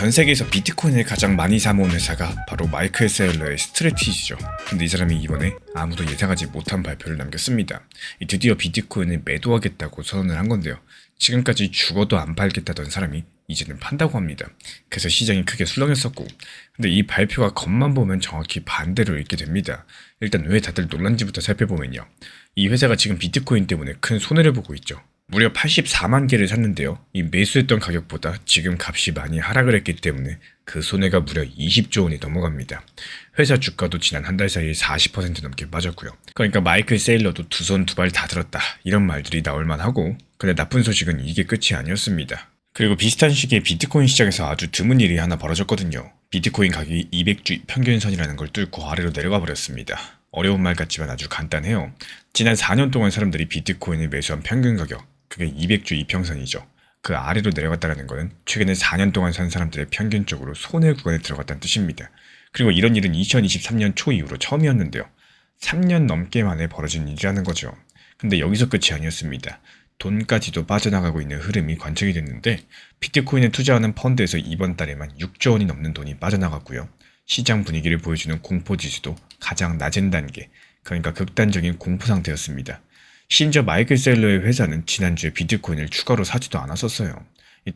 전 세계에서 비트코인을 가장 많이 사모은 회사가 바로 마이클 세일러의 스트래티지죠. 근데 이 사람이 이번에 아무도 예상하지 못한 발표를 남겼습니다. 드디어 비트코인을 매도하겠다고 선언을 한 건데요. 지금까지 죽어도 안 팔겠다던 사람이 이제는 판다고 합니다. 그래서 시장이 크게 술렁였었고, 근데 이 발표가 겉만 보면 정확히 반대로 읽게 됩니다. 일단 왜 다들 놀란지부터 살펴보면요. 이 회사가 지금 비트코인 때문에 큰 손해를 보고 있죠. 무려 84만 개를 샀는데요. 이 매수했던 가격보다 지금 값이 많이 하락을 했기 때문에 그 손해가 무려 20조 원이 넘어갑니다. 회사 주가도 지난 한 달 사이에 40% 넘게 빠졌고요. 그러니까 마이클 세일러도 두 손 두 발 다 들었다, 이런 말들이 나올 만하고, 근데 나쁜 소식은 이게 끝이 아니었습니다. 그리고 비슷한 시기에 비트코인 시장에서 아주 드문 일이 하나 벌어졌거든요. 비트코인 가격이 200주 평균선이라는 걸 뚫고 아래로 내려가 버렸습니다. 어려운 말 같지만 아주 간단해요. 지난 4년 동안 사람들이 비트코인을 매수한 평균 가격, 그게 200주 이평선이죠. 그 아래로 내려갔다는 것은 최근에 4년 동안 산 사람들의 평균적으로 손해 구간에 들어갔다는 뜻입니다. 그리고 이런 일은 2023년 초 이후로 처음이었는데요. 3년 넘게 만에 벌어진 일이라는 거죠. 근데 여기서 끝이 아니었습니다. 돈까지도 빠져나가고 있는 흐름이 관측이 됐는데, 비트코인에 투자하는 펀드에서 이번 달에만 6조 원이 넘는 돈이 빠져나갔고요. 시장 분위기를 보여주는 공포지수도 가장 낮은 단계, 그러니까 극단적인 공포 상태였습니다. 심지어 마이클 셀러의 회사는 지난주에 비트코인을 추가로 사지도 않았었어요.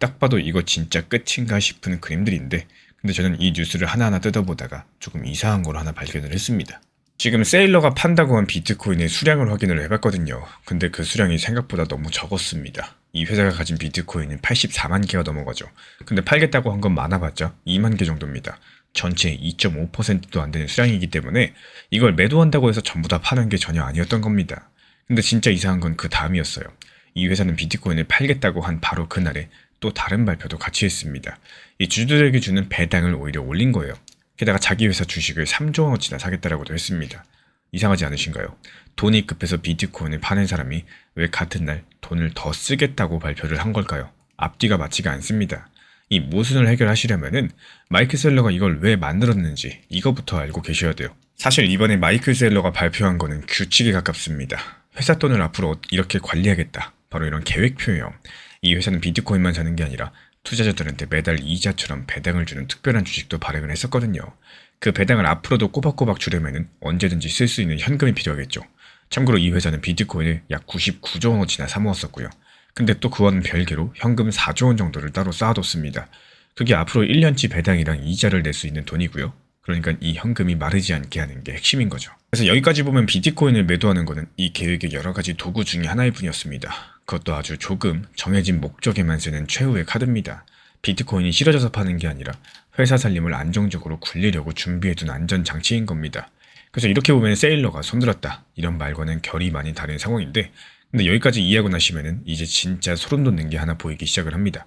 딱 봐도 이거 진짜 끝인가 싶은 그림들인데, 근데 저는 이 뉴스를 하나하나 뜯어보다가 조금 이상한 걸 하나 발견을 했습니다. 지금 세일러가 판다고 한 비트코인의 수량을 확인을 해봤거든요. 근데 그 수량이 생각보다 너무 적었습니다. 이 회사가 가진 비트코인은 84만 개가 넘어가죠. 근데 팔겠다고 한 건 많아봤자 2만 개 정도입니다. 전체의 2.5%도 안 되는 수량이기 때문에 이걸 매도한다고 해서 전부 다 파는 게 전혀 아니었던 겁니다. 근데 진짜 이상한 건 그 다음이었어요. 이 회사는 비트코인을 팔겠다고 한 바로 그날에 또 다른 발표도 같이 했습니다. 이 주주들에게 주는 배당을 오히려 올린 거예요. 게다가 자기 회사 주식을 3조 원어치나 사겠다라고도 했습니다. 이상하지 않으신가요? 돈이 급해서 비트코인을 파는 사람이 왜 같은 날 돈을 더 쓰겠다고 발표를 한 걸까요? 앞뒤가 맞지가 않습니다. 이 모순을 해결하시려면은 마이클 셀러가 이걸 왜 만들었는지 이거부터 알고 계셔야 돼요. 사실 이번에 마이클 셀러가 발표한 거는 규칙에 가깝습니다. 회사 돈을 앞으로 이렇게 관리하겠다, 바로 이런 계획표예요. 이 회사는 비트코인만 사는 게 아니라 투자자들한테 매달 이자처럼 배당을 주는 특별한 주식도 발행을 했었거든요. 그 배당을 앞으로도 꼬박꼬박 주려면은 언제든지 쓸 수 있는 현금이 필요하겠죠. 참고로 이 회사는 비트코인을 약 99조 원어치나 사모았었고요. 근데 또 그와는 별개로 현금 4조 원 정도를 따로 쌓아뒀습니다. 그게 앞으로 1년치 배당이랑 이자를 낼 수 있는 돈이고요. 그러니까 이 현금이 마르지 않게 하는 게 핵심인 거죠. 그래서 여기까지 보면 비트코인을 매도하는 거는 이 계획의 여러 가지 도구 중에 하나일 뿐이었습니다. 그것도 아주 조금 정해진 목적에만 쓰는 최후의 카드입니다. 비트코인이 싫어져서 파는 게 아니라 회사 살림을 안정적으로 굴리려고 준비해둔 안전장치인 겁니다. 그래서 이렇게 보면 세일러가 손들었다, 이런 말과는 결이 많이 다른 상황인데, 근데 여기까지 이해하고 나시면은 이제 진짜 소름 돋는 게 하나 보이기 시작을 합니다.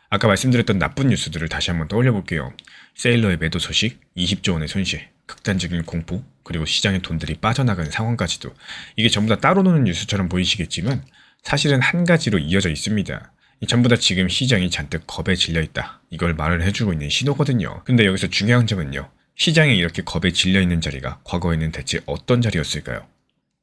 아까 말씀드렸던 나쁜 뉴스들을 다시 한번 떠올려 볼게요. 세일러의 매도 소식, 20조 원의 손실, 극단적인 공포, 그리고 시장의 돈들이 빠져나가는 상황까지도, 이게 전부 다 따로 노는 뉴스처럼 보이시겠지만 사실은 한 가지로 이어져 있습니다. 전부 다 지금 시장이 잔뜩 겁에 질려있다, 이걸 말을 해주고 있는 신호거든요. 근데 여기서 중요한 점은요, 시장에 이렇게 겁에 질려있는 자리가 과거에는 대체 어떤 자리였을까요?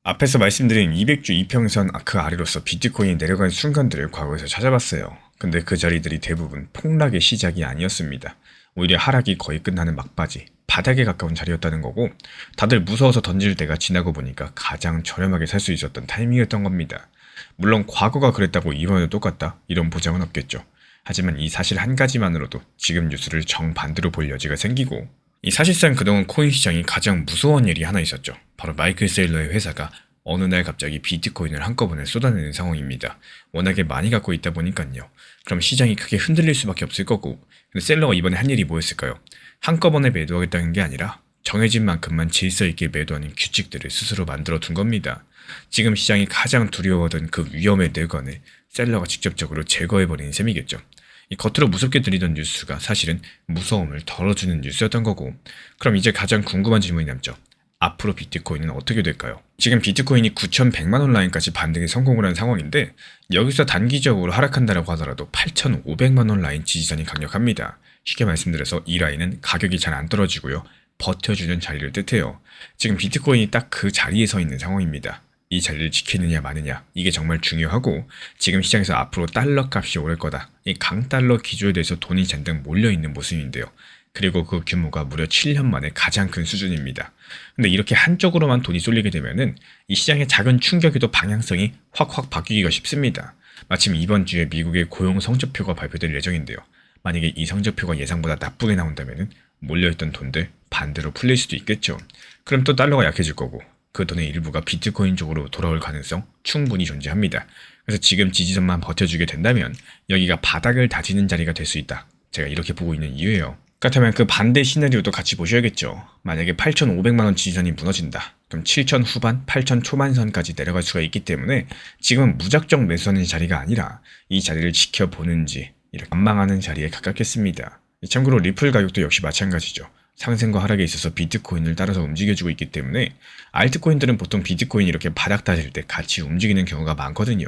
앞에서 말씀드린 200주 이평선 그 아래로서 비트코인이 내려간 순간들을 과거에서 찾아봤어요. 근데 그 자리들이 대부분 폭락의 시작이 아니었습니다. 오히려 하락이 거의 끝나는 막바지, 바닥에 가까운 자리였다는 거고, 다들 무서워서 던질 때가 지나고 보니까 가장 저렴하게 살 수 있었던 타이밍이었던 겁니다. 물론 과거가 그랬다고 이번에도 똑같다, 이런 보장은 없겠죠. 하지만 이 사실 한 가지만으로도 지금 뉴스를 정반대로 볼 여지가 생기고, 이 사실상 그동안 코인 시장이 가장 무서운 일이 하나 있었죠. 바로 마이클 세일러의 회사가 어느 날 갑자기 비트코인을 한꺼번에 쏟아내는 상황입니다. 워낙에 많이 갖고 있다 보니까요. 그럼 시장이 크게 흔들릴 수밖에 없을 거고, 근데 셀러가 이번에 한 일이 뭐였을까요? 한꺼번에 매도하겠다는 게 아니라 정해진 만큼만 질서 있게 매도하는 규칙들을 스스로 만들어 둔 겁니다. 지금 시장이 가장 두려워하던 그 위험의 뇌관을 셀러가 직접적으로 제거해버리는 셈이겠죠. 이 겉으로 무섭게 들리던 뉴스가 사실은 무서움을 덜어주는 뉴스였던 거고, 그럼 이제 가장 궁금한 질문이 남죠. 앞으로 비트코인은 어떻게 될까요? 지금 비트코인이 9,100만 원 라인까지 반등에 성공을 한 상황인데, 여기서 단기적으로 하락한다라고 하더라도 8,500만 원 라인 지지선이 강력합니다. 쉽게 말씀드려서 이 라인은 가격이 잘 안 떨어지고요, 버텨주는 자리를 뜻해요. 지금 비트코인이 딱 그 자리에 서 있는 상황입니다. 이 자리를 지키느냐 마느냐 이게 정말 중요하고 지금 시장에서 앞으로 달러 값이 오를 거다. 이 강달러 기조에 대해서 돈이 잔뜩 몰려있는 모습인데요. 그리고 그 규모가 무려 7년 만에 가장 큰 수준입니다. 근데 이렇게 한쪽으로만 돈이 쏠리게 되면은 이 시장의 작은 충격에도 방향성이 확확 바뀌기가 쉽습니다. 마침 이번 주에 미국의 고용 성적표가 발표될 예정인데요. 만약에 이 성적표가 예상보다 나쁘게 나온다면은 몰려있던 돈들 반대로 풀릴 수도 있겠죠. 그럼 또 달러가 약해질 거고 그 돈의 일부가 비트코인 쪽으로 돌아올 가능성 충분히 존재합니다. 그래서 지금 지지선만 버텨주게 된다면 여기가 바닥을 다지는 자리가 될 수 있다. 제가 이렇게 보고 있는 이유예요. 그렇다면 그 반대 시나리오도 같이 보셔야겠죠. 만약에 8,500만원 지지선이 무너진다. 그럼 7,000 후반, 8,000 초반선까지 내려갈 수가 있기 때문에 지금은 무작정 매수하는 자리가 아니라 이 자리를 지켜보는지 이렇게 관망하는 자리에 가깝겠습니다. 참고로 리플 가격도 역시 마찬가지죠. 상승과 하락에 있어서 비트코인을 따라서 움직여주고 있기 때문에 알트코인들은 보통 비트코인이 이렇게 바닥 다질 때 같이 움직이는 경우가 많거든요.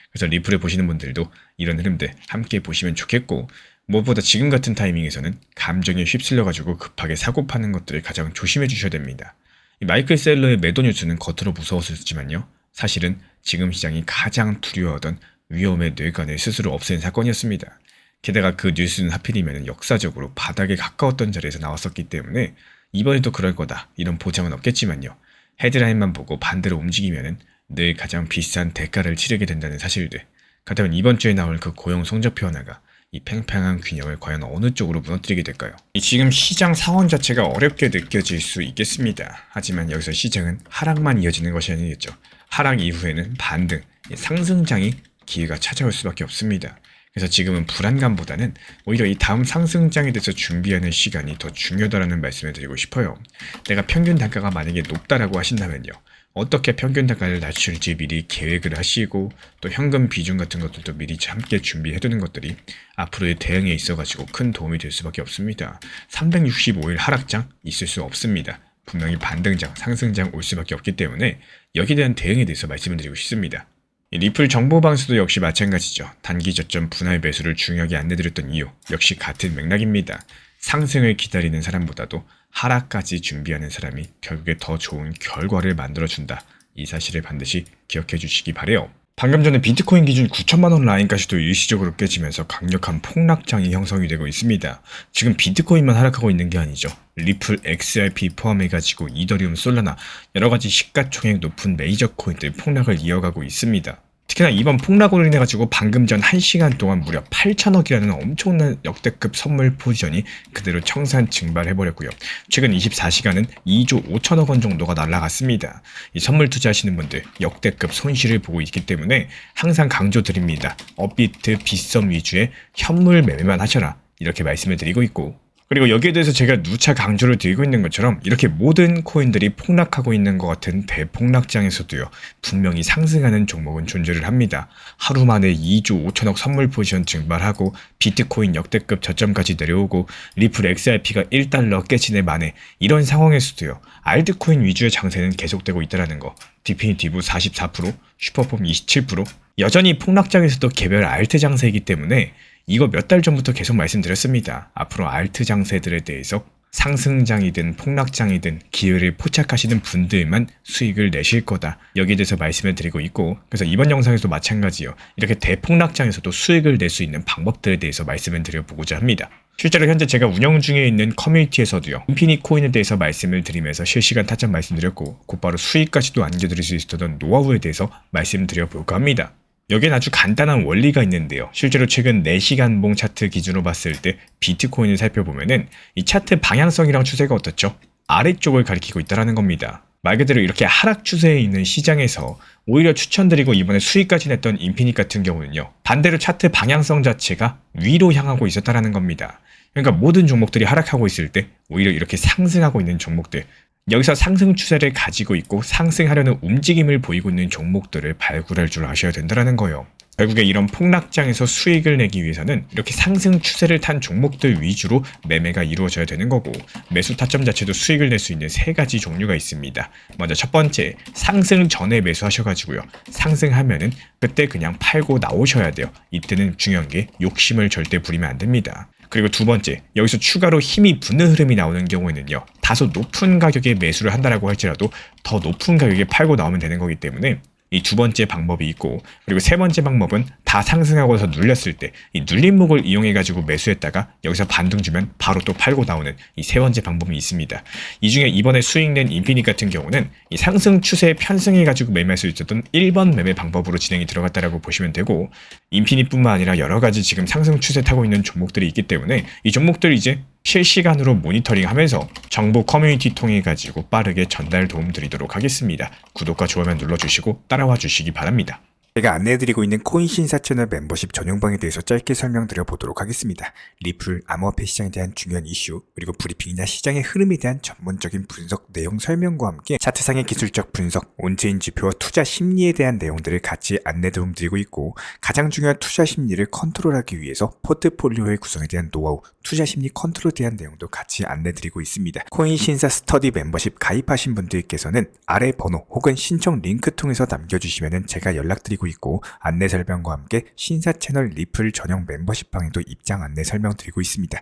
그래서 리플을 보시는 분들도 이런 흐름들 함께 보시면 좋겠고 무엇보다 지금 같은 타이밍에서는 감정에 휩쓸려가지고 급하게 사고 파는 것들을 가장 조심해 주셔야 됩니다. 이 마이클 셀러의 매도 뉴스는 겉으로 무서웠었지만요. 사실은 지금 시장이 가장 두려워하던 위험의 뇌관을 스스로 없앤 사건이었습니다. 게다가 그 뉴스는 하필이면 역사적으로 바닥에 가까웠던 자리에서 나왔었기 때문에 이번에도 그럴 거다 이런 보장은 없겠지만요. 헤드라인만 보고 반대로 움직이면 늘 가장 비싼 대가를 치르게 된다는 사실들. 그렇다면 이번 주에 나올 그 고용 성적표 하나가 이 팽팽한 균형을 과연 어느 쪽으로 무너뜨리게 될까요? 지금 시장 상황 자체가 어렵게 느껴질 수 있겠습니다. 하지만 여기서 시장은 하락만 이어지는 것이 아니겠죠. 하락 이후에는 반등, 상승장이 기회가 찾아올 수밖에 없습니다. 그래서 지금은 불안감보다는 오히려 이 다음 상승장에 대해서 준비하는 시간이 더 중요하다는 말씀을 드리고 싶어요. 내가 평균 단가가 만약에 높다라고 하신다면요. 어떻게 평균 단가를 낮출지 미리 계획을 하시고 또 현금 비중 같은 것들도 미리 함께 준비해두는 것들이 앞으로의 대응에 있어가지고 큰 도움이 될 수밖에 없습니다. 365일 하락장 있을 수 없습니다. 분명히 반등장, 상승장 올 수밖에 없기 때문에 여기에 대한 대응에 대해서 말씀을 드리고 싶습니다. 리플 정보방수도 역시 마찬가지죠. 단기 저점 분할 매수를 중요하게 안내드렸던 이유 역시 같은 맥락입니다. 상승을 기다리는 사람보다도 하락까지 준비하는 사람이 결국에 더 좋은 결과를 만들어준다. 이 사실을 반드시 기억해 주시기 바래요. 방금 전에 비트코인 기준 9천만원 라인까지도 일시적으로 깨지면서 강력한 폭락장이 형성이 되고 있습니다. 지금 비트코인만 하락하고 있는 게 아니죠. 리플, XRP 포함해가지고 이더리움, 솔라나 여러가지 시가총액 높은 메이저 코인들 폭락을 이어가고 있습니다. 특히나 이번 폭락으로 인해가지고 방금 전 1시간 동안 무려 8천억이라는 엄청난 역대급 선물 포지션이 그대로 청산 증발해버렸고요. 최근 24시간은 2조 5천억 원 정도가 날아갔습니다. 이 선물 투자하시는 분들 역대급 손실을 보고 있기 때문에 항상 강조드립니다. 업비트, 빗썸 위주의 현물 매매만 하셔라. 이렇게 말씀을 드리고 있고 그리고 여기에 대해서 제가 누차 강조를 드리고 있는 것처럼 이렇게 모든 코인들이 폭락하고 있는 것 같은 대폭락장에서도요. 분명히 상승하는 종목은 존재를 합니다. 하루 만에 2조 5천억 선물 포지션 증발하고 비트코인 역대급 저점까지 내려오고 리플 XRP가 1달러 깨지네 만에 이런 상황에서도요. 알트코인 위주의 장세는 계속되고 있다는 거. 디피니티브 44%, 슈퍼폼 27%, 여전히 폭락장에서도 개별 알트 장세이기 때문에 이거 몇 달 전부터 계속 말씀드렸습니다. 앞으로 알트 장세들에 대해서 상승장이든 폭락장이든 기회를 포착하시는 분들만 수익을 내실 거다. 여기에 대해서 말씀을 드리고 있고 그래서 이번 영상에서도 마찬가지요. 이렇게 대폭락장에서도 수익을 낼 수 있는 방법들에 대해서 말씀을 드려보고자 합니다. 실제로 현재 제가 운영 중에 있는 커뮤니티에서도요. 인피니트 코인에 대해서 말씀을 드리면서 실시간 타점 말씀드렸고 곧바로 수익까지도 안겨드릴 수 있었던 노하우에 대해서 말씀드려볼까 합니다. 여기엔 아주 간단한 원리가 있는데요. 실제로 최근 4시간봉 차트 기준으로 봤을 때 비트코인을 살펴보면은 이 차트 방향성이랑 추세가 어떻죠? 아래쪽을 가리키고 있다는 겁니다. 말 그대로 이렇게 하락 추세에 있는 시장에서 오히려 추천드리고 이번에 수익까지 냈던 인피니트 같은 경우는요. 반대로 차트 방향성 자체가 위로 향하고 있었다는 겁니다. 그러니까 모든 종목들이 하락하고 있을 때 오히려 이렇게 상승하고 있는 종목들 여기서 상승 추세를 가지고 있고 상승하려는 움직임을 보이고 있는 종목들을 발굴할 줄 아셔야 된다는 거예요. 결국에 이런 폭락장에서 수익을 내기 위해서는 이렇게 상승 추세를 탄 종목들 위주로 매매가 이루어져야 되는 거고 매수 타점 자체도 수익을 낼 수 있는 3가지 종류가 있습니다. 먼저 첫 번째, 상승 전에 매수하셔가지고요. 상승하면은 그때 그냥 팔고 나오셔야 돼요. 이때는 중요한 게 욕심을 절대 부리면 안 됩니다. 그리고 두 번째, 여기서 추가로 힘이 붙는 흐름이 나오는 경우에는요. 다소 높은 가격에 매수를 한다라고 할지라도 더 높은 가격에 팔고 나오면 되는 거기 때문에 이 두 번째 방법이 있고, 그리고 세 번째 방법은 다 상승하고서 눌렸을 때 이 눌림목을 이용해가지고 매수했다가 여기서 반등 주면 바로 또 팔고 나오는 이 세 번째 방법이 있습니다. 이 중에 이번에 수익낸 인피닛 같은 경우는 이 상승 추세에 편승해가지고 매매할 수 있었던 1번 매매 방법으로 진행이 들어갔다라고 보시면 되고, 인피닛뿐만 아니라 여러 가지 지금 상승 추세 타고 있는 종목들이 있기 때문에 이 종목들 이제 실시간으로 모니터링하면서 정보 커뮤니티 통해 가지고 빠르게 전달 도움 드리도록 하겠습니다. 구독과 좋아요 눌러주시고 따라와 주시기 바랍니다. 제가 안내해드리고 있는 코인 신사 채널 멤버십 전용방에 대해서 짧게 설명드려 보도록 하겠습니다. 리플, 암호화폐 시장에 대한 중요한 이슈, 그리고 브리핑이나 시장의 흐름에 대한 전문적인 분석 내용 설명과 함께 차트상의 기술적 분석, 온체인 지표와 투자 심리에 대한 내용들을 같이 안내 도움 드리고 있고, 가장 중요한 투자 심리를 컨트롤하기 위해서 포트폴리오의 구성에 대한 노하우, 투자 심리 컨트롤에 대한 내용도 같이 안내 드리고 있습니다. 코인 신사 스터디 멤버십 가입하신 분들께서는 아래 번호 혹은 신청 링크 통해서 남겨주시면 제가 연락드리고 있고, 안내 설명과 함께 신사 채널 리플 전용 멤버십 방에도 입장 안내 설명드리고 있습니다.